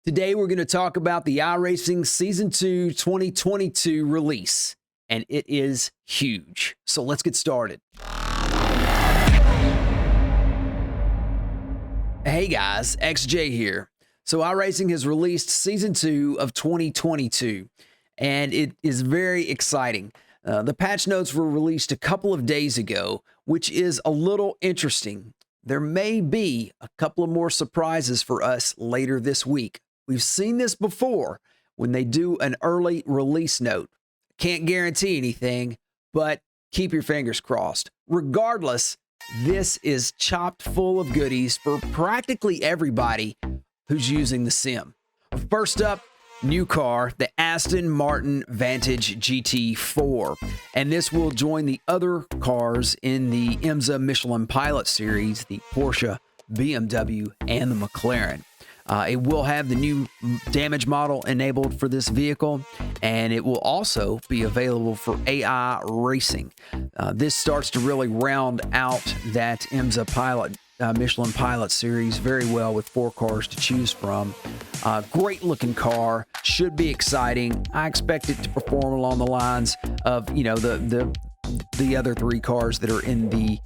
Today, we're going to talk about the iRacing Season 2 2022 release, and it is huge. So let's get started. Hey guys, XJ here. So iRacing has released Season 2 of 2022, and it is very exciting. The patch notes were released a couple of days ago, which is a little interesting. There may be a couple of more surprises for us later this week. We've seen this before when they do an early release note. Can't guarantee anything, but keep your fingers crossed. Regardless, this is chopped full of goodies for practically everybody who's using the sim. First up, new car, the Aston Martin Vantage GT4. And this will join the other cars in the IMSA Michelin Pilot Series, the Porsche, BMW, and the McLaren. It will have the new damage model enabled for this vehicle, and it will also be available for iRacing. This starts to really round out that IMSA Pilot, Michelin Pilot Series very well with 4 cars to choose from. Great looking car, should be exciting. I expect it to perform along the lines of, you know, the other 3 cars that are in the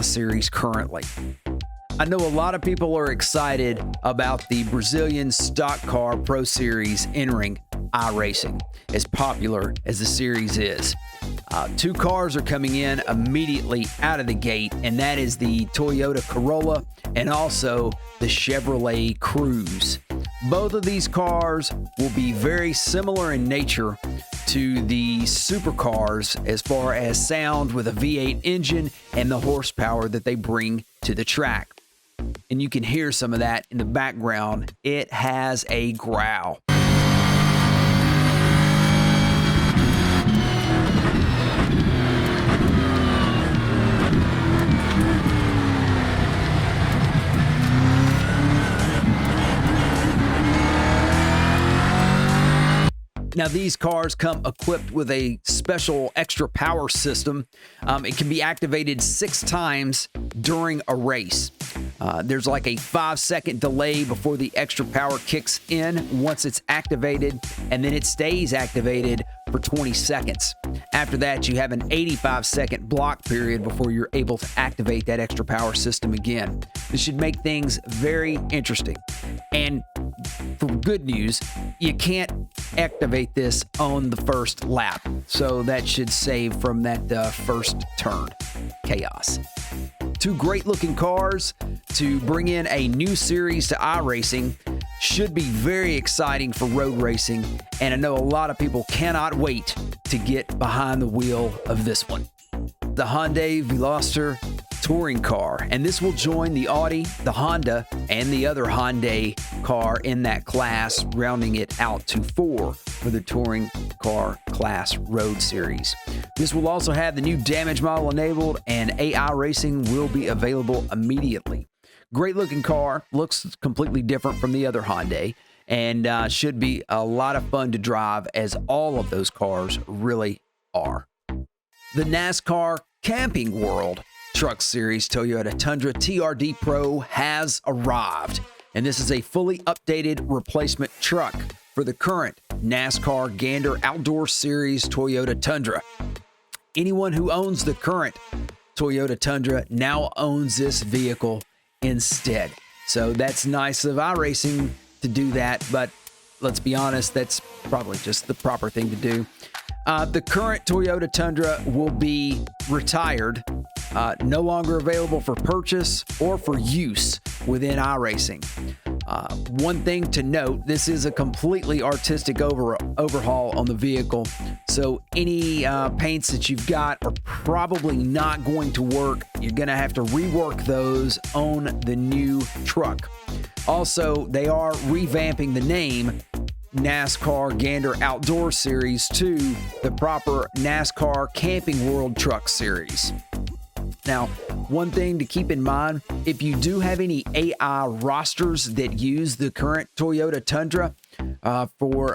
series currently. I know a lot of people are excited about the Brazilian Stock Car Pro Series entering iRacing, as popular as the series is. 2 cars are coming in immediately out of the gate, and that is the Toyota Corolla and also the Chevrolet Cruze. Both of these cars will be very similar in nature to the supercars as far as sound, with a V8 engine and the horsepower that they bring to the track. And you can hear some of that in the background. It has a growl. Now, these cars come equipped with a special extra power system. It can be activated 6 times during a race. There's like a 5-second delay before the extra power kicks in once it's activated, and then it stays activated for 20 seconds. After that, you have an 85-second block period before you're able to activate that extra power system again. This should make things very interesting. And for good news, you can't activate this on the first lap, so that should save from that first turn chaos. 2 great looking cars to bring in a new series to iRacing. Should be very exciting for road racing, and I know a lot of people cannot wait to get behind the wheel of this one. The Hyundai Veloster touring car, and this will join the Audi, the Honda, and the other Hyundai car in that class, rounding it out to 4 for the touring car class road series. This will also have the new damage model enabled, and iRacing will be available immediately. Great looking car, looks completely different from the other Hyundai, and should be a lot of fun to drive, as all of those cars really are. The NASCAR Camping World Truck Series Toyota Tundra TRD Pro has arrived, and this is a fully updated replacement truck for the current NASCAR Gander Outdoor Series Toyota Tundra. Anyone who owns the current Toyota Tundra now owns this vehicle instead. So that's nice of iRacing to do that, but let's be honest, that's probably just the proper thing to do. The current Toyota Tundra will be retired, no longer available for purchase or for use within iRacing. One thing to note, this is a completely artistic overhaul on the vehicle, so any paints that you've got are probably not going to work. You're going to have to rework those on the new truck. Also, they are revamping the name NASCAR Gander Outdoor Series to the proper NASCAR Camping World Truck Series. Now, one thing to keep in mind, if you do have any AI rosters that use the current Toyota Tundra for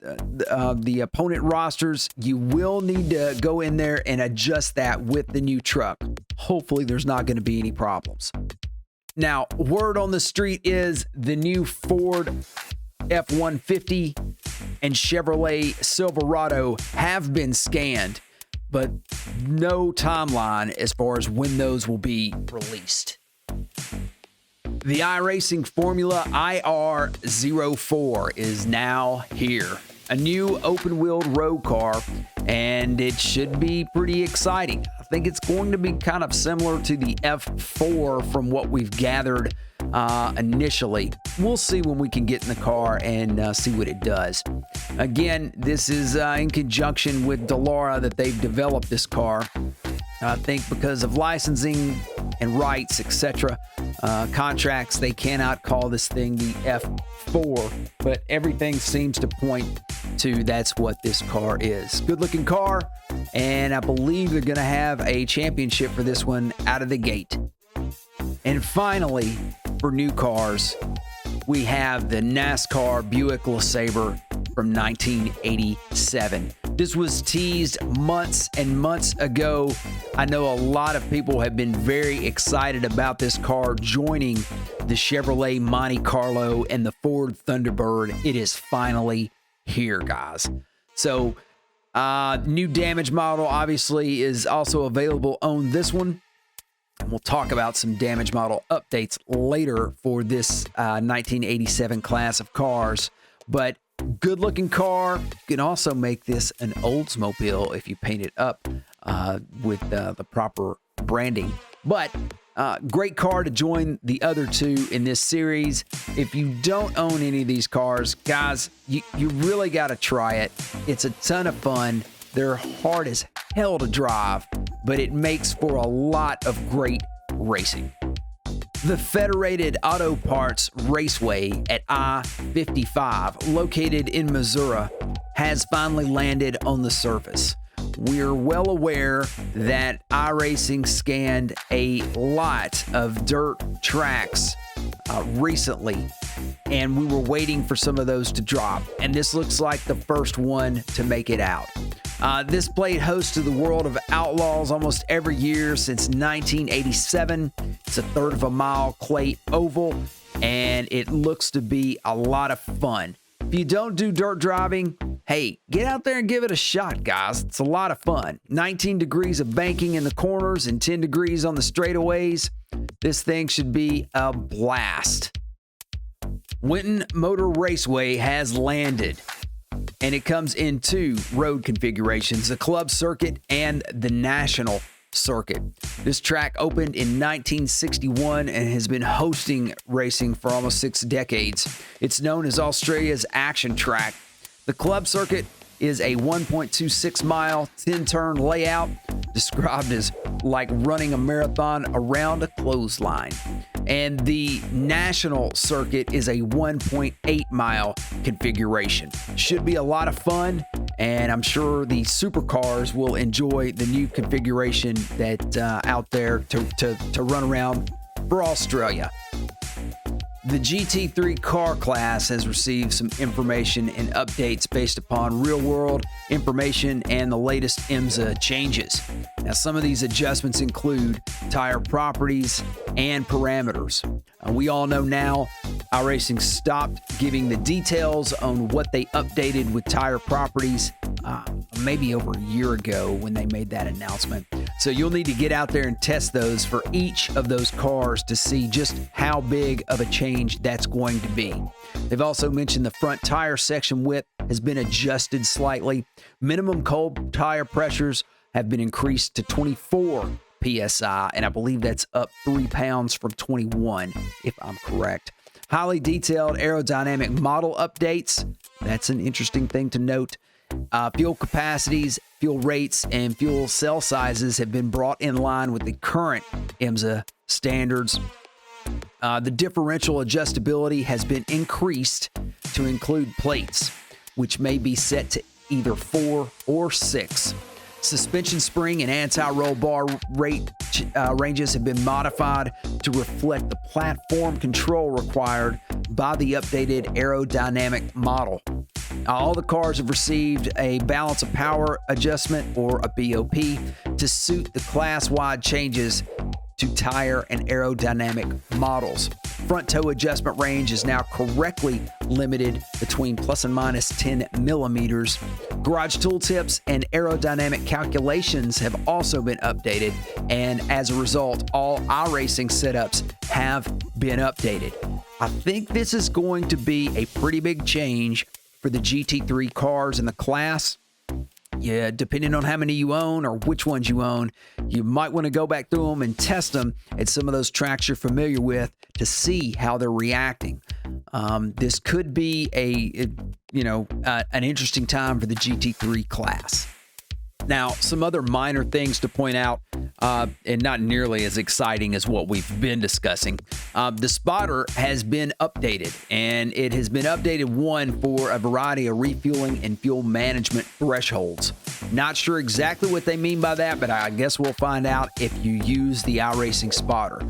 the opponent rosters, you will need to go in there and adjust that with the new truck. Hopefully, there's not going to be any problems. Now, word on the street is the new Ford F-150 and Chevrolet Silverado have been scanned, but no timeline as far as when those will be released. The iRacing Formula IR04 is now here. A new open-wheeled road car, and it should be pretty exciting. I think it's going to be kind of similar to the F4 from what we've gathered initially. We'll see when we can get in the car and see what it does. Again, this is in conjunction with Dallara that they've developed this car. I think because of licensing and rights, etc., contracts, they cannot call this thing the F4, but everything seems to point to that's what this car is. Good looking car, and I believe they're going to have a championship for this one out of the gate. And finally, for new cars, we have the NASCAR Buick LeSabre from 1987. This was teased months and months ago. I know a lot of people have been very excited about this car joining the Chevrolet Monte Carlo and the Ford Thunderbird. It is finally here, guys. So, new damage model obviously is also available on this one. And we'll talk about some damage model updates later for this 1987 class of cars. But good looking car. You can also make this an Oldsmobile if you paint it up with the proper branding. But great car to join the other two in this series. If you don't own any of these cars, guys, you really got to try it. It's a ton of fun. They're hard as hell to drive, but it makes for a lot of great racing. The Federated Auto Parts Raceway at I-55, located in Missouri, has finally landed on the surface. We're well aware that iRacing scanned a lot of dirt tracks recently, and we were waiting for some of those to drop, and this looks like the first one to make it out. This played host to the World of Outlaws almost every year since 1987. It's a third of a mile clay oval, and it looks to be a lot of fun. If you don't do dirt driving, hey, get out there and give it a shot, guys. It's a lot of fun. 19 degrees of banking in the corners and 10 degrees on the straightaways. This thing should be a blast. Winton Raceway has landed, and it comes in two road configurations, the club circuit and the national circuit. This track opened in 1961 and has been hosting racing for almost 6 decades. It's known as Australia's action track. The club circuit is a 1.26 mile, 10-turn layout, described as like running a marathon around a clothesline. And the national circuit is a 1.8 mile configuration. Should be a lot of fun, and I'm sure the supercars will enjoy the new configuration that out there to run around for Australia. The GT3 car class has received some information and updates based upon real-world information and the latest IMSA changes. Now, some of these adjustments include tire properties and parameters. We all know now iRacing stopped giving the details on what they updated with tire properties maybe over a year ago when they made that announcement. So you'll need to get out there and test those for each of those cars to see just how big of a change that's going to be. They've also mentioned the front tire section width has been adjusted slightly. Minimum cold tire pressures have been increased to 24 PSI, and I believe that's up 3 pounds from 21, if I'm correct. Highly detailed aerodynamic model updates. That's an interesting thing to note. Fuel capacities, fuel rates, and fuel cell sizes have been brought in line with the current IMSA standards. The differential adjustability has been increased to include plates, which may be set to either 4 or 6. Suspension spring and anti-roll bar ranges have been modified to reflect the platform control required by the updated aerodynamic model. All the cars have received a balance of power adjustment, or a BOP, to suit the class-wide changes to tire and aerodynamic models. front toe adjustment range is now correctly limited between plus and minus 10 millimeters. Garage tooltips and aerodynamic calculations have also been updated, and as a result, all iRacing setups have been updated. I think this is going to be a pretty big change for the GT3 cars in the class. Yeah, depending on how many you own or which ones you own, you might want to go back through them and test them at some of those tracks you're familiar with to see how they're reacting. This could be an interesting time for the GT3 class. Now, some other minor things to point out, and not nearly as exciting as what we've been discussing. The spotter has been updated, and it has been updated, for a variety of refueling and fuel management thresholds. Not sure exactly what they mean by that, but I guess we'll find out if you use the iRacing spotter.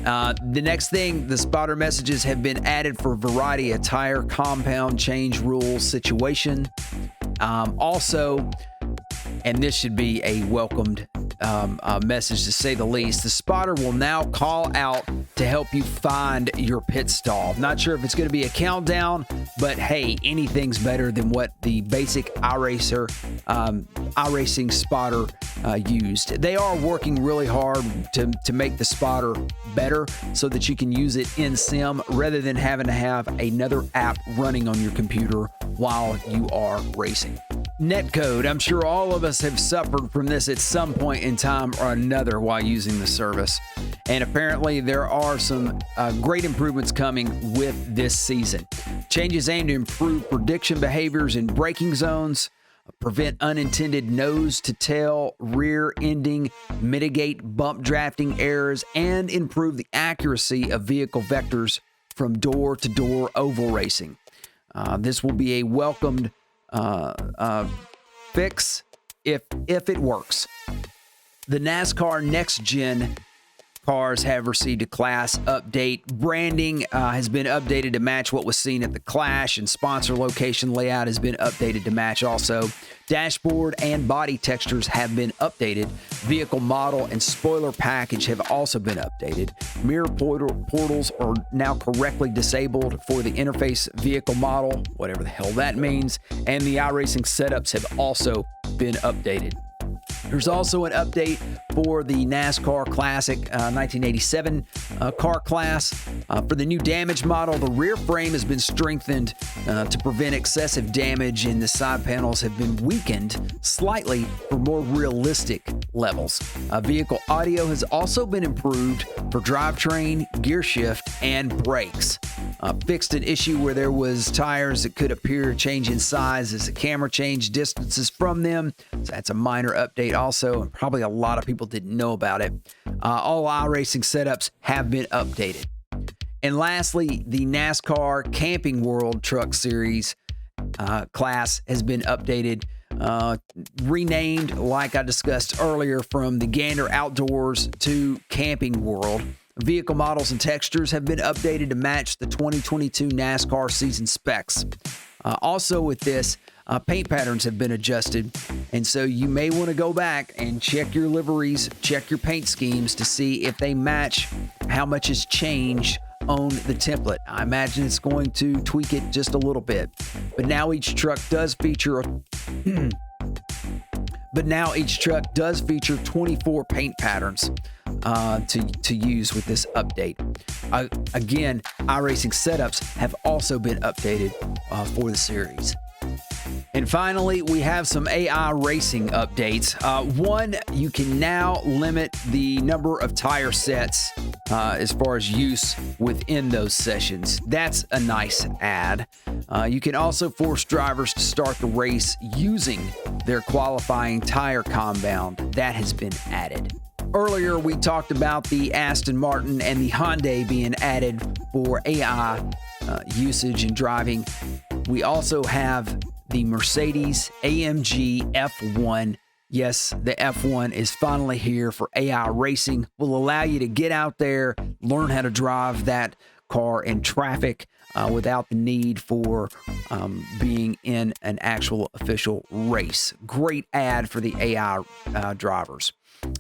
The next thing, the spotter messages have been added for a variety of tire compound change rules situation. Also, and this should be a welcomed message to say the least, the spotter will now call out to help you find your pit stall. Not sure if it's going to be a countdown, but hey, anything's better than what the basic iRacing spotter used. They are working really hard to make the spotter better so that you can use it in sim rather than having to have another app running on your computer while you are racing. NetCode, I'm sure all of us have suffered from this at some point in time or another while using the service. And apparently there are some great improvements coming with this season. Changes aim to improve prediction behaviors in braking zones, prevent unintended nose-to-tail rear ending, mitigate bump drafting errors, and improve the accuracy of vehicle vectors from door-to-door oval racing. This will be a welcomed fix if it works. The NASCAR NextGen cars have received a class update. Branding has been updated to match what was seen at the Clash, and sponsor location layout has been updated to match also. Dashboard and body textures have been updated. Vehicle model and spoiler package have also been updated. Mirror portals are now correctly disabled for the interface vehicle model, whatever the hell that means, and the iRacing setups have also been updated. There's also an update for the NASCAR Classic 1987 car class. For the new damage model, the rear frame has been strengthened to prevent excessive damage, and the side panels have been weakened slightly for more realistic levels. Vehicle audio has also been improved for drivetrain, gear shift, and brakes. Fixed an issue where there was tires that could appear to change in size as the camera changed distances from them. So that's a minor update also, and probably a lot of people didn't know about it. All iRacing setups have been updated. And lastly, the NASCAR Camping World Truck Series class has been updated, renamed, like I discussed earlier, from the Gander Outdoors to Camping World. Vehicle models and textures have been updated to match the 2022 NASCAR season specs. Also with this, paint patterns have been adjusted, and so you may want to go back and check your liveries, check your paint schemes to see if they match how much has changed on the template. I imagine it's going to tweak it just a little bit, but now each truck does feature 24 paint patterns to use with this update. Again, iRacing setups have also been updated for the series. And finally, we have some AI racing updates. One, you can now limit the number of tire sets as far as use within those sessions. That's a nice add. You can also force drivers to start the race using their qualifying tire compound. That has been added. Earlier, we talked about the Aston Martin and the Hyundai being added for AI usage and driving. We also have the Mercedes AMG F1. Yes, the F1 is finally here for AI racing. Will allow you to get out there, learn how to drive that car in traffic without the need for being in an actual official race. Great ad for the AI drivers.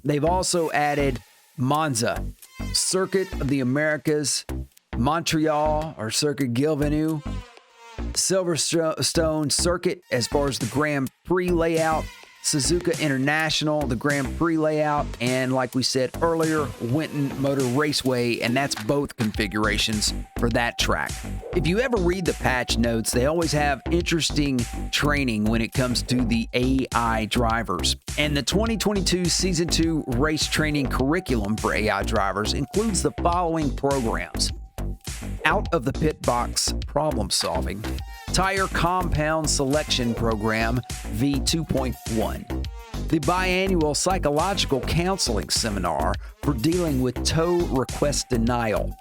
They've also added Monza, Circuit of the Americas, Montreal or Circuit Gilvenu, Silverstone Circuit as far as the Grand Prix layout, Suzuka International, the Grand Prix layout, and like we said earlier, Winton Motor Raceway, and that's both configurations for that track. If you ever read the patch notes, they always have interesting training when it comes to the AI drivers. And the 2022 Season 2 race training curriculum for AI drivers includes the following programs: Out of the Pit Box Problem Solving, Tire Compound Selection Program V2.1, the Biannual Psychological Counseling Seminar for dealing with tow request denial,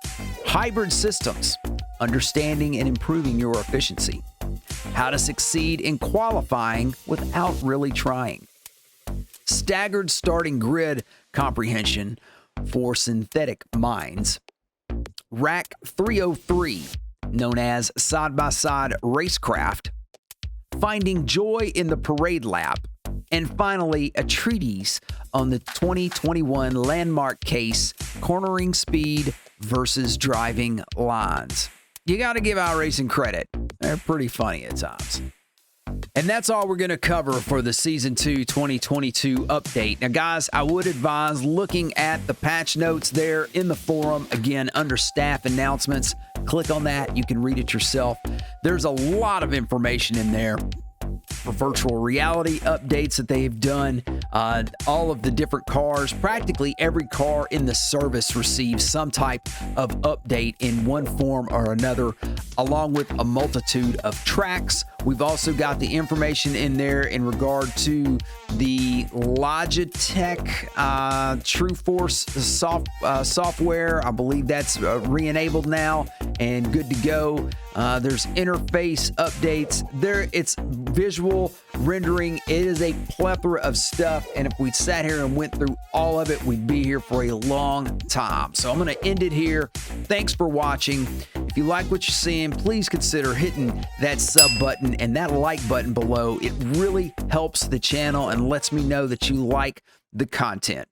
Hybrid Systems, Understanding and Improving Your Efficiency, How to Succeed in Qualifying Without Really Trying, Staggered Starting Grid Comprehension for Synthetic Minds, Rack 303, known as Side-by-Side Racecraft, Finding Joy in the Parade Lap, and finally, a treatise on the 2021 landmark case, Cornering Speed versus Driving Lines. You got to give iRacing credit. They're pretty funny at times. And that's all we're going to cover for the Season 2 2022 update. Now, guys, I would advise looking at the patch notes there in the forum. Again, under staff announcements, click on that. You can read it yourself. There's a lot of information in there for virtual reality updates that they've done. All of the different cars, practically every car in the service receives some type of update in one form or another, along with a multitude of tracks. We've also got the information in there in regard to the Logitech True Force software. I believe that's re-enabled now and good to go. There's interface updates. It's visual rendering. It is a plethora of stuff, and if we sat here and went through all of it, we'd be here for a long time. So I'm going to end it here. Thanks for watching. If you like what you're seeing, please consider hitting that sub button and that like button below. It really helps the channel and lets me know that you like the content.